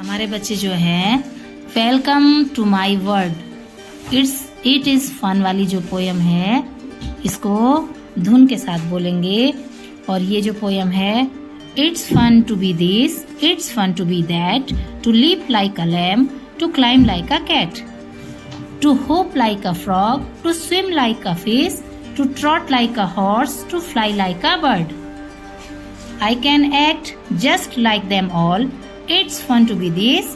हमारे बच्चे जो हैं welcome to my world it is fun वाली जो पोयम है इसको धुन के साथ बोलेंगे। और ये जो पोयम है it's fun to be this, it's fun to be that, to leap like a lamb, to climb like a cat, to hop like a frog, to swim like a fish, to trot like a horse, to fly like a bird. I can act just like them all. It's fun to be this.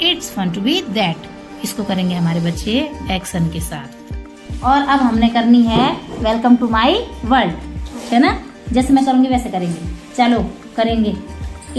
It's fun to be that. इसको करेंगे हमारे बच्चे action के साथ। और अब हमने करनी है वेलकम टू माई वर्ल्ड, है ना? जैसे मैं करूँगी वैसे करेंगे। चलो करेंगे।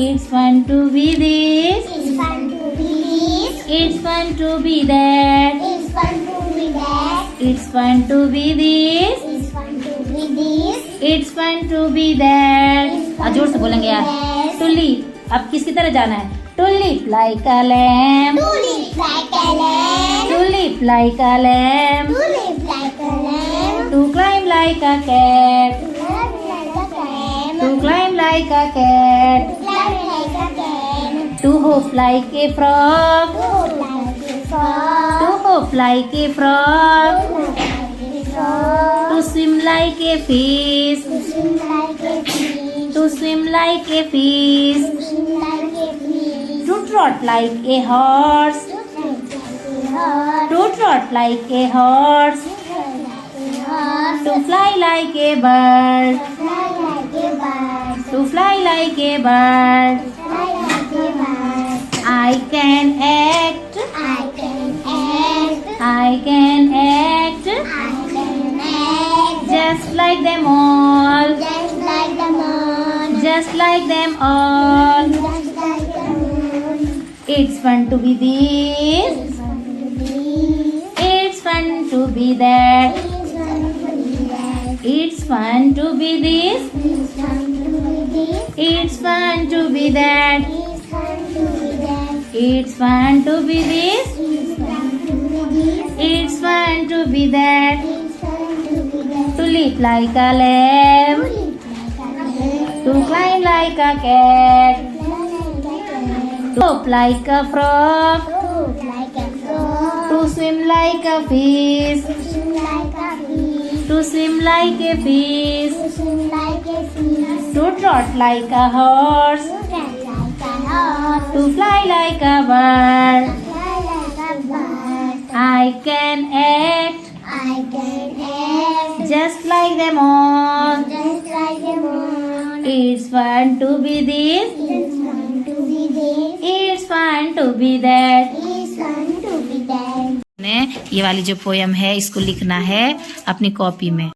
It's fun to be this. It's fun to be this. It's fun to be that. It's fun to be that. It's fun to be this. It's fun to be this. It's fun to be that. जोर से बोलेंगे यार। Yes. To leap, अब किसकी तरह जाना है? To leap like a lamb. To live like a lamb. To leap like a lamb. To live like a lamb. To climb like a cat. To run like a cat. To climb like a cat. To fly like a cat. To hop like a frog. To hop like a frog. To hop like a frog. To hop like a frog. To swim like a fish. To swim like a fish. To swim like a fish. To swim like a fish. To trot like a horse. To trot like a horse. To trot like a horse. To trot like a horse. To fly like a bird. To fly like a bird. To fly like a bird. Fly like a bird. I can act. I can act. I can act. I can act. Just like them all. Just like the moon. Just like them all. Just like the moon. It's fun to be this. It's fun to be. It's fun to be that. It's fun to be that. It's fun to be this. It's fun to be this. It's fun to be that. It's fun to be that. It's fun to be this. It's fun to be this. It's fun to be that. It's fun to be that. To leap like a lamb. To live like a lamb. To climb like a cat. Fly like a cat. To hop like a frog. To hop like a frog. To swim like a fish. To swim like a fish. To swim like a fish. To swim like a fish. To trot like a horse. To run like a horse. To fly like a bird. Fly like a bird. I can act I can act. just like them all. Just like the moon. It's fun to be this. It's fun to be this. It's fun to be that. It's fun to be that. ने ये वाली जो poem है इसको लिखना है अपनी copy में।